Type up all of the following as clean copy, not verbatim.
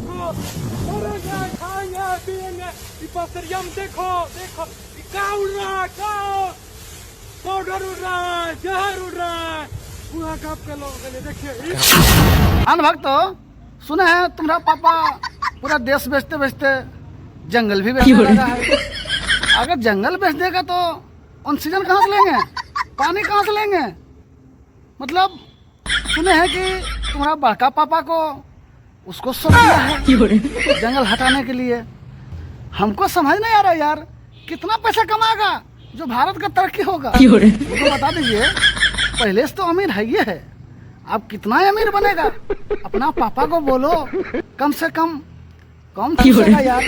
मरेंगे, खाएंगे, पिएंगे, इपसरियम देखो, देखो, काऊ उड़ रहा है, काऊ, पाउडर उड़ रहा है, जहर उड़ रहा है, पूरा कप के लोगों के लिए देखिए। अन भक्तो सुने हैं तुम्हारा पापा पूरा देश बेचते बेचते जंगल भी बेचने लगा है। अगर जंगल बेच देगा तो ऑक्सीजन कहाँ से लेंगे, पानी कहाँ से लेंगे? मतलब सुने हैं कि तुम्हारा बड़का पापा को उसको सौंप दिया है जंगल हटाने के लिए। हमको समझ नहीं आ रहा यार, कितना पैसा कमाएगा जो भारत का तरक्की होगा? मुझे बता दीजिए। पहले से तो अमीर है ये है, अब कितना अमीर बनेगा? अपना पापा को बोलो कम से कम पूछेगा यार।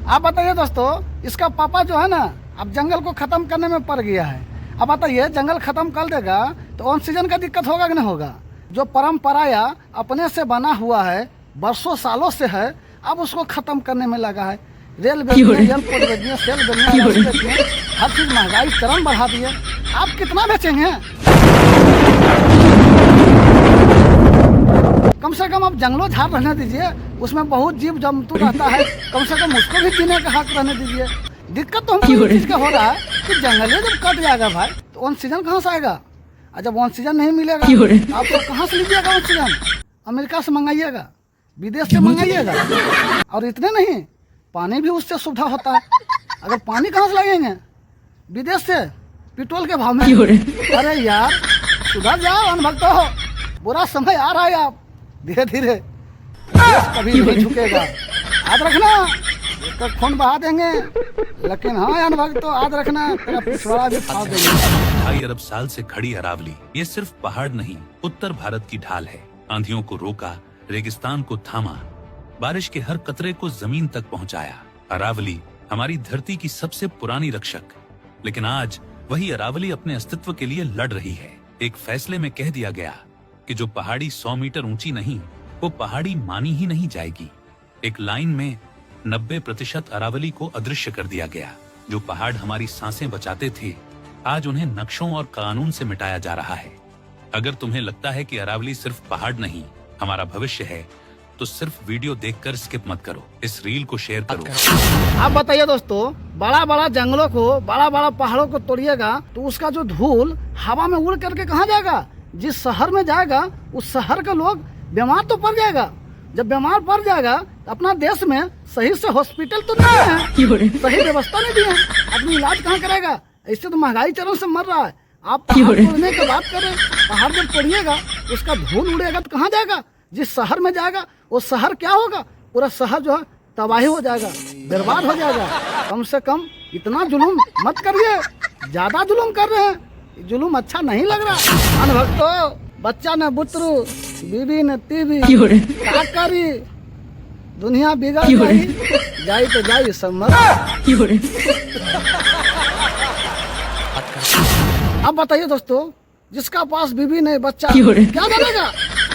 आप बताइए दोस्तों, इसका पापा जो है ना अब जंगल को खत्म करने में पड़ गया है। अब बताइए जंगल खत्म कर देगा तो ऑक्सीजन का दिक्कत होगा कि नहीं होगा? जो परंपरा या अपने से बना हुआ है, बरसों सालों से है, अब उसको खत्म करने में लगा है। रेल बेचने, एयरपोर्ट बेचने, सेल बेचने, हर चीज महंगाई चरम बढ़ा दी है। आप कितना बेचेंगे? कम से कम आप जंगलों झाड़ रहने दीजिए, उसमें बहुत जीव जंतु रहता है, कम से कम उसको भी जीने का हक रहने दीजिए। दिक्कत तो हमको इस चीज का हो रहा है कि जंगल जब कट जाएगा भाई तो ऑक्सीजन कहाँ से आएगा? और जब ऑक्सीजन नहीं मिलेगा आप तो कहाँ से लीजिएगा ऑक्सीजन? अमेरिका से मंगाइएगा, विदेश से मंगाइएगा। और इतने नहीं, पानी भी उससे सुविधा होता है। अगर पानी कहाँ से लगेंगे? विदेश से, पेट्रोल के भाव में। अरे यार सुधर जाओ अनभक्तो, बुरा समय आ रहा है। आप धीरे धीरे कभी नहीं झुकेगा, याद रखना। तो खून बहा देंगे, लेकिन हाँ अनभक्तो याद रखना, तेरा पिछवाड़ा भी फाड़ देंगे। 2.5 अरब साल से खड़ी अरावली ये सिर्फ पहाड़ नहीं, उत्तर भारत की ढाल है। आंधियों को रोका, रेगिस्तान को थामा, बारिश के हर कतरे को जमीन तक पहुंचाया। अरावली हमारी धरती की सबसे पुरानी रक्षक। लेकिन आज वही अरावली अपने अस्तित्व के लिए लड़ रही है। एक फैसले में कह दिया गया कि जो पहाड़ी 100 मीटर ऊंची नहीं, वो पहाड़ी मानी ही नहीं जाएगी। एक लाइन में 90% अरावली को अदृश्य कर दिया गया। जो पहाड़ हमारी सांसें बचाते थे, आज उन्हें नक्शों और कानून से मिटाया जा रहा है। अगर तुम्हें लगता है कि अरावली सिर्फ पहाड़ नहीं, हमारा भविष्य है, तो सिर्फ वीडियो देखकर स्किप मत करो, इस रील को शेयर करो। आप बताइए दोस्तों, बड़ा बड़ा जंगलों को, बड़ा बड़ा पहाड़ों को तोड़िएगा तो उसका जो धूल हवा में उड़ करके कहाँ जाएगा? जिस शहर में जाएगा उस शहर के लोग बीमार तो पड़ जाएगा। जब बीमार पड़ जाएगा तो अपना देश में सही से हॉस्पिटल तो नहीं है, सही व्यवस्था नहीं दी है, आदमी इलाज कहाँ करेगा? इससे तो महंगाई चरम से मर रहा है। आप पहाड़ तोड़ने की बात करें, पहाड़ जब तोड़िएगा उसका धूल उड़ेगा तो कहाँ जाएगा? जिस शहर में जाएगा वो शहर क्या होगा? पूरा शहर जो है तबाही हो जाएगा, बर्बाद हो जाएगा। कम से कम इतना जुलूम मत करिए, ज्यादा जुलूम कर रहे हैं, जुलूम अच्छा नहीं लग रहा। अनभक्तो, बच्चा न बुतरू, बीबी न तीबी, का करी दुनिया बिगड़ जाई तो जाई सब मर। अब बताइए दोस्तों, जिसका पास बीबी नहीं, बच्चा, क्या जानेगा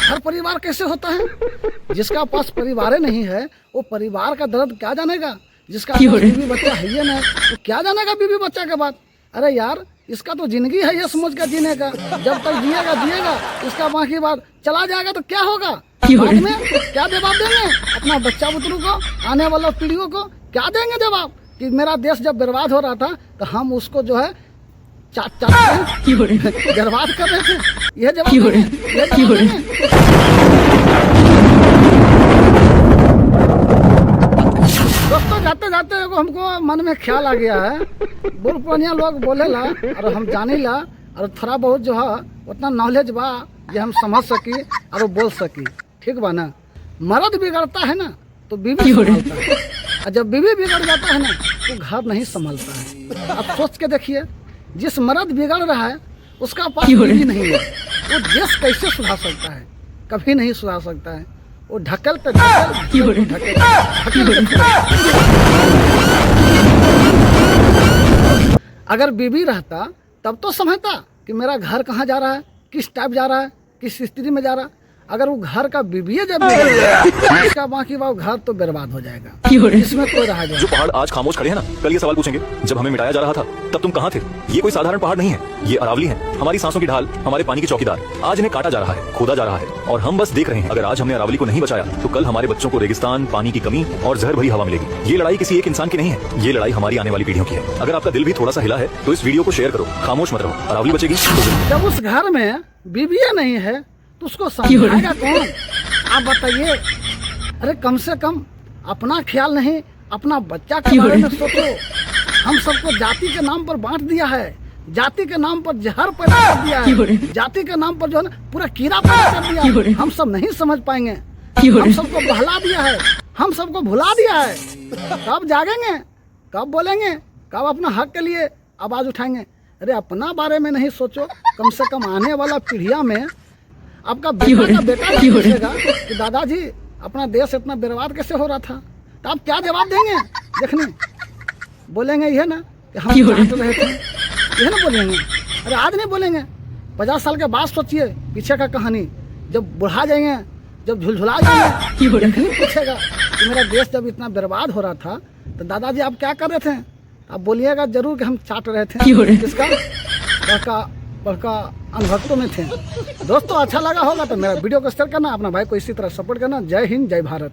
हर परिवार कैसे होता है? जिसका पास परिवार नहीं है वो परिवार का दर्द क्या जानेगा? जिसका पास बीबी बच्चा है ही नहीं, तो क्या जानेगा बीबी बच्चा के बाद? अरे यार, इसका तो जिंदगी है ये समझ कर जीने का। जब तक जिएगा, इसका बाकी बात चला जाएगा तो क्या होगा? बाद में क्या जवाब देंगे अपना बच्चा बुतरू को, आने वाला पीढ़ियों को क्या देंगे जवाब? कि मेरा देश जब बर्बाद हो रहा था तो हम उसको जो है बर्बाद कर रहे थे। यह जवाब दोस्तों, जाते जाते हमको मन में ख्याल आ गया है। बुढ़ पुरानिया लोग बोलेला और हम जानेला, और थोड़ा बहुत जो है उतना नॉलेज बा जे हम समझ सकी और बोल सकी। ठीक बा ना? मर्द बिगड़ता है ना तो बीवी संभालता है, और जब बीवी बिगड़ जाता है ना तो घर नहीं संभालता है। आप सोच के देखिए, जिस मर्द बिगड़ रहा है उसका पास बीवी नहीं है, वो देश कैसे सुधार सकता है? कभी नहीं सुधार सकता है। वो ढकल पे अगर बीवी रहता तब तो समझता कि मेरा घर कहाँ जा रहा है, किस टाइप जा रहा है, किस स्थिति में जा रहा है। अगर वो घर का बीबी जब बिगड़ गया, इसका बाकी वो घर तो बर्बाद हो जाएगा, इसमें कोई रहा जो जाएगा। पहाड़ आज खामोश खड़े हैं ना, कल ये सवाल पूछेंगे, जब हमें मिटाया जा रहा था तब तुम कहाँ थे? ये कोई साधारण पहाड़ नहीं है, ये अरावली है, हमारी सांसों की ढाल, हमारे पानी के चौकीदार। आज इन्हें काटा जा रहा है, खोदा जा रहा है और हम बस देख रहे हैं। अगर आज हमने अरावली को नहीं बचाया तो कल हमारे बच्चों को रेगिस्तान, पानी की कमी और जहर भरी हवा मिलेगी। ये लड़ाई किसी एक इंसान की नहीं है, ये लड़ाई हमारी आने वाली पीढ़ियों की है। अगर आपका दिल भी थोड़ा सा हिला है तो इस वीडियो को शेयर करो, खामोश मत रहो, अरावली बचेगी तो जरूर। जब उस घर में बीबिया नहीं है तो उसको समझाएगा कौन? आप बताइए। अरे कम से कम अपना ख्याल नहीं, अपना बच्चा के बारे में सोचो। हम सबको जाति के नाम पर बांट दिया है, जाति के नाम पर जहर पैदा कर दिया है, जाति के नाम पर जो है ना पूरा कीड़ा पैदा कर दिया है। हम सब नहीं समझ पाएंगे, हम सबको बहला दिया है, हम सबको भुला दिया है। कब जागेंगे, कब बोलेंगे, कब अपना हक के लिए आवाज उठाएंगे? अरे अपना बारे में नहीं सोचो, कम से कम आने वाला पीढ़िया में आपका बेटा नहीं पूछेगा कि दादाजी अपना देश इतना बर्बाद कैसे हो रहा था, तो आप क्या जवाब देंगे? देखने बोलेंगे ये ना कि हम चाहते रहे थे, ये ना बोलेंगे। अरे आज नहीं बोलेंगे, 50 साल के बाद सोचिए पीछे का कहानी, जब बुढ़ा जाएंगे, जब झुलझुला जाएंगे, देखने पूछेगा कि मेरा देश जब इतना बर्बाद हो रहा था तो दादाजी आप क्या कर रहे थे? आप बोलिएगा जरूर कि हम चाट रहे थे। किसका बड़का अनुभक्तों में थे। दोस्तों अच्छा लगा होगा तो मेरा वीडियो को शेयर करना, अपना भाई को इसी तरह सपोर्ट करना। जय हिंद, जय भारत।